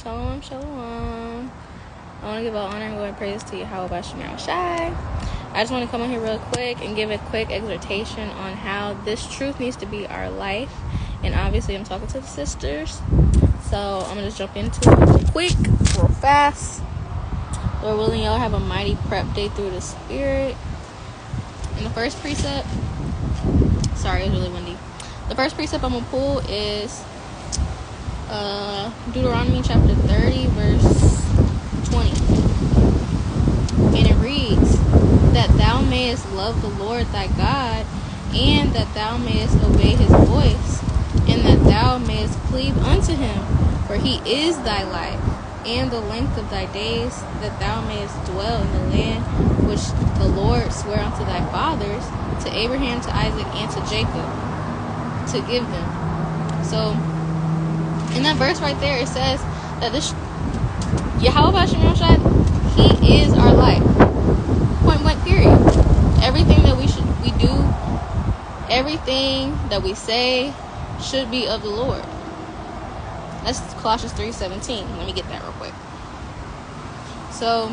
Shalom, shalom. I want to give all honor and glory and praise to Yahweh Bashem Shai. I just want to come on here real quick and give a quick exhortation on how this truth needs to be our life. And obviously I'm talking to the sisters, so I'm going to just jump into it real quick, real fast. Lord willing, y'all have a mighty prep day through the Spirit. And the first precept, sorry, it was really windy. The first precept I'm going to pull is Deuteronomy chapter 30, verse 20. And it reads, that thou mayest love the Lord thy God, and that thou mayest obey his voice, and that thou mayest cleave unto him, for he is thy life, and the length of thy days, that thou mayest dwell in the land which the Lord sware unto thy fathers, to Abraham, to Isaac, and to Jacob, to give them. So, in that verse right there, it says that this Yahweh Bashem Shai, he is our life. Point blank, period. Everything that we do, everything that we say should be of the Lord. That's Colossians 3:17. Let me get that real quick. So,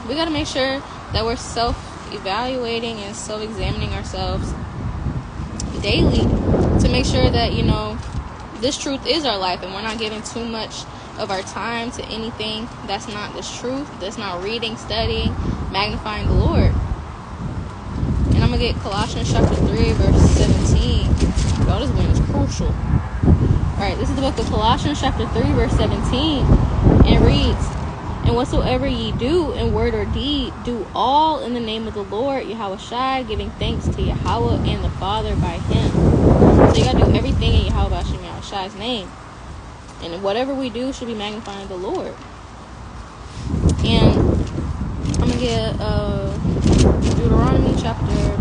we got to make sure that we're self-evaluating and self-examining ourselves daily to make sure that, this truth is our life, and we're not giving too much of our time to anything that's not this truth, that's not reading, studying, magnifying the Lord. And I'm going to get Colossians chapter 3, verse 17. Y'all, this one is crucial. Alright, this is the book of Colossians chapter 3, verse 17. And it reads, and whatsoever ye do in word or deed, do all in the name of the Lord, Yahweh Shai, giving thanks to Yahweh and the Father by him. So you got to do everything in Yahweh Bashem Shai's name. And whatever we do should be magnifying the Lord. And I'm going to get Deuteronomy chapter...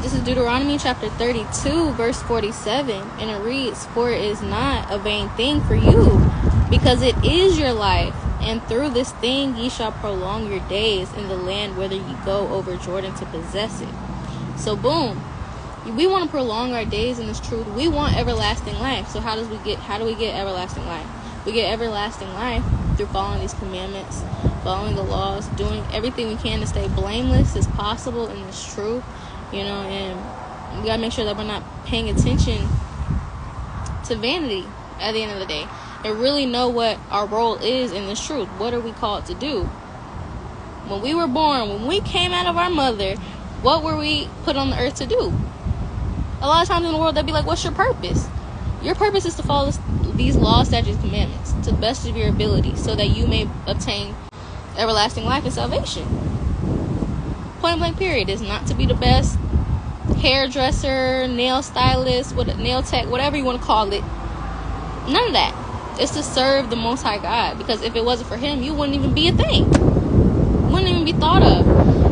this is Deuteronomy chapter 32, verse 47. And it reads, for it is not a vain thing for you, because it is your life. And through this thing ye shall prolong your days in the land whither ye go over Jordan to possess it. So boom. We want to prolong our days in this truth. We want everlasting life. So how do we get everlasting life? We get everlasting life through following these commandments, following the laws, doing everything we can to stay blameless as possible in this truth, and we gotta make sure that we're not paying attention to vanity at the end of the day, and really know what our role is in this truth. What are we called to do? When we were born, when we came out of our mother, what were we put on the earth to do? A lot of times in the world, they'll be like, what's your purpose? Your purpose is to follow these laws, statutes, commandments to the best of your ability, so that you may obtain everlasting life and salvation. Point blank, period. Is not to be the best hairdresser, nail stylist, nail tech, whatever you want to call it. None of that. It's to serve the Most High God, because if it wasn't for him, you wouldn't even be a thing. Wouldn't even be thought of.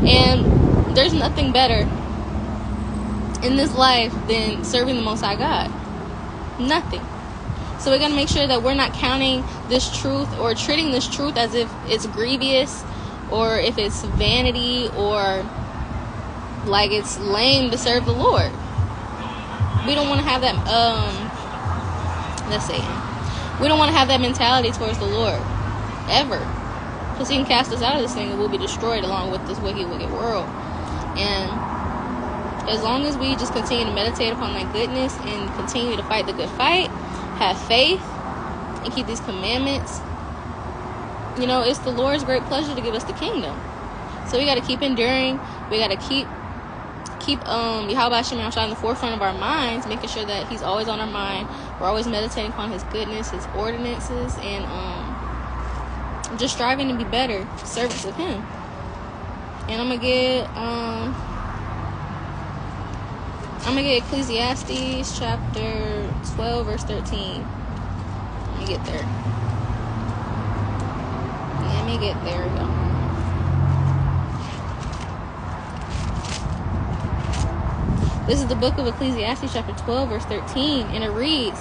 And there's nothing better in this life than serving the Most High God. Nothing. So we got to make sure that we're not counting this truth or treating this truth as if it's grievous, or if it's vanity, or like it's lame to serve the Lord. We don't want to have that we don't want to have that mentality towards the Lord ever, because he can cast us out of this thing and we'll be destroyed along with this wicked world. And as long as we just continue to meditate upon that goodness and continue to fight the good fight, have faith, and keep these commandments, it's the Lord's great pleasure to give us the kingdom. So we got to keep enduring. We got to keep Yahweh Bashem Shai in the forefront of our minds, making sure that he's always on our mind. We're always meditating upon his goodness, his ordinances, and just striving to be better servants of him. And I'm gonna get Ecclesiastes chapter 12, verse 13. Let me get there. There we go. This is the book of Ecclesiastes chapter 12, verse 13. And it reads,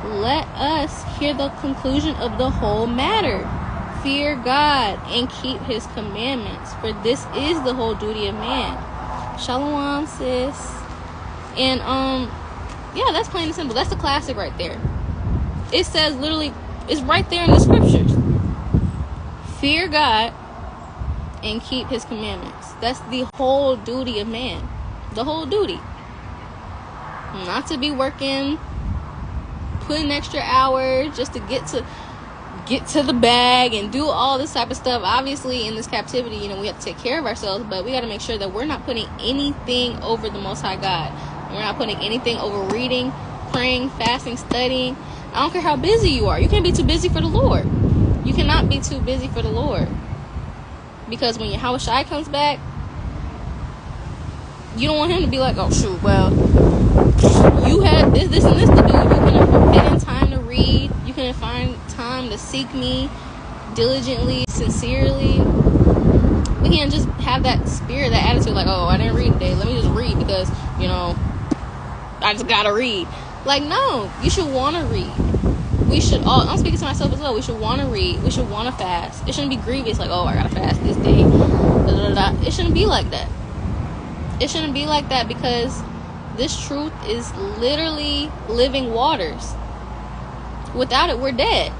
let us hear the conclusion of the whole matter. Fear God and keep his commandments, for this is the whole duty of man. Shalom, sis. And yeah, that's plain and simple. That's the classic right there. It says literally, it's right there in the scriptures. Fear God and keep his commandments. That's the whole duty of man. The whole duty. Not to be working, putting extra hours just to get to the bag and do all this type of stuff. Obviously, in this captivity, we have to take care of ourselves, but we got to make sure that we're not putting anything over the Most High God. We're not putting anything over reading, praying, fasting, studying. I don't care how busy you are. You can't be too busy for the Lord. You cannot be too busy for the Lord. Because when Yahweh Shai comes back, you don't want him to be like, oh, shoot, well, you had this, and this to do. You couldn't fit in time to read. You couldn't find time to seek me diligently, sincerely. We can't just have that spirit, that attitude, like, oh, I didn't read today. Let me just read because, I just gotta read. Like, no, you should want to read. We should all, I'm speaking to myself as well, we should want to read. We should want to fast. It shouldn't be grievous, like, oh, I gotta fast this day. It shouldn't be like that. It shouldn't be like that, because this truth is literally living waters. Without it, we're dead,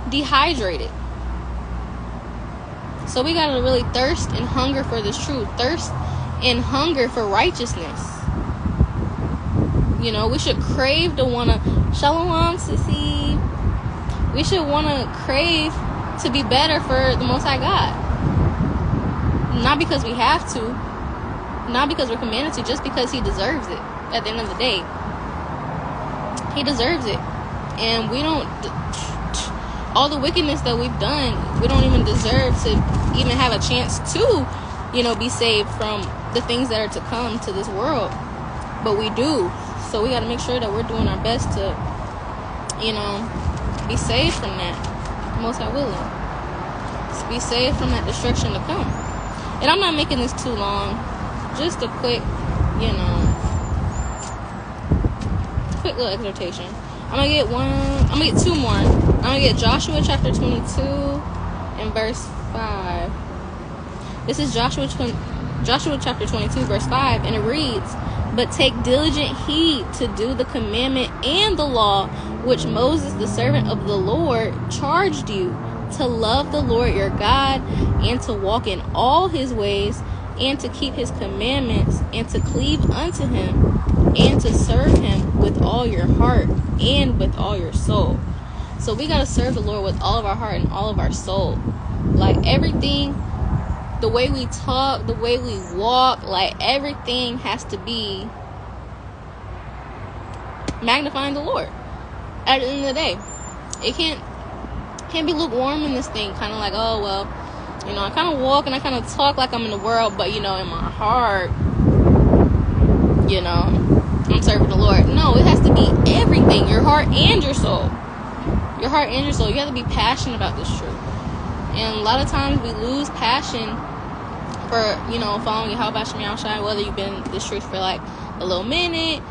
dehydrated. So we gotta really thirst and hunger for this truth. Thirst and hunger for righteousness. We should crave to want to, shalom, sissy. We should want to crave to be better for the Most High God. Not because we have to, not because we're commanded to, just because he deserves it. At the end of the day, he deserves it. And we don't, all the wickedness that we've done, we don't even deserve to even have a chance to, be saved from the things that are to come to this world. But we do. So we got to make sure that we're doing our best to, be saved from that. Most High willing. Be saved from that destruction to come. And I'm not making this too long. Just a quick, quick little exhortation. I'm gonna get two more. I'm gonna get Joshua chapter 22 and verse 5. This is Joshua chapter 22 verse 5, and it reads, "But take diligent heed to do the commandment and the law which Moses the servant of the Lord charged you, to love the Lord your God, and to walk in all his ways, and to keep his commandments, and to cleave unto him, and to serve him with all your heart and with all your soul." So we got to serve the Lord with all of our heart and all of our soul. Like everything, the way we talk, the way we walk, like everything has to be magnifying the Lord. At the end of the day, it can't be lukewarm in this thing, kind of like, oh, well, I kind of walk and I kind of talk like I'm in the world, but, in my heart, I'm serving the Lord. No, it has to be everything, your heart and your soul. Your heart and your soul. You have to be passionate about this truth. And a lot of times we lose passion for, following Yahweh Shem Yahushai, whether you've been in this truth for like a little minute.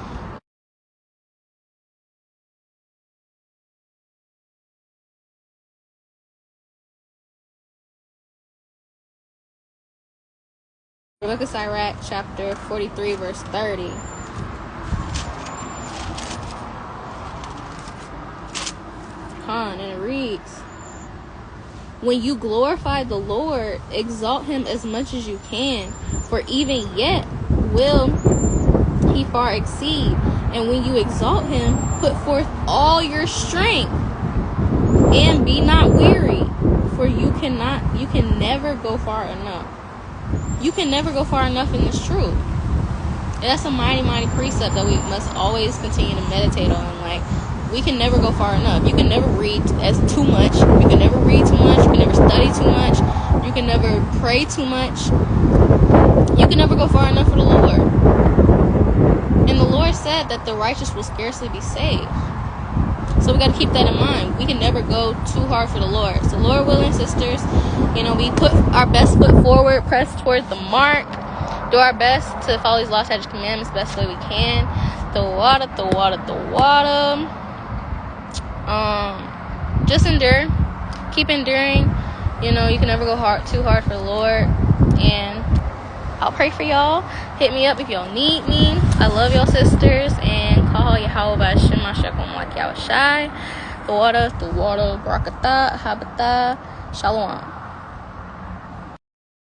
The book of Sirach, chapter 43, verse 30. And it reads, "When you glorify the Lord, exalt him as much as you can, for even yet will he far exceed. And when you exalt him, put forth all your strength, and be not weary, for you can never go far enough." You can never go far enough in this truth. And that's a mighty, mighty precept that we must always continue to meditate on. Like, we can never go far enough. You can never read as too much. You can never read too much. You can never study too much. You can never pray too much. You can never go far enough for the Lord. And the Lord said that the righteous will scarcely be saved. So we got to keep that in mind. We can never go too hard for the Lord. So Lord willing, sisters, we put our best foot forward, press towards the mark, do our best to follow these law, statutes, commandments the best way we can. The water. Just endure. Keep enduring. You can never go too hard for the Lord. And I'll pray for y'all. Hit me up if y'all need me. I love y'all, sisters. And call Yahweh by Shem Mashiach like Yahweh Shai. the water, Barakatah, Habatah, Shalom.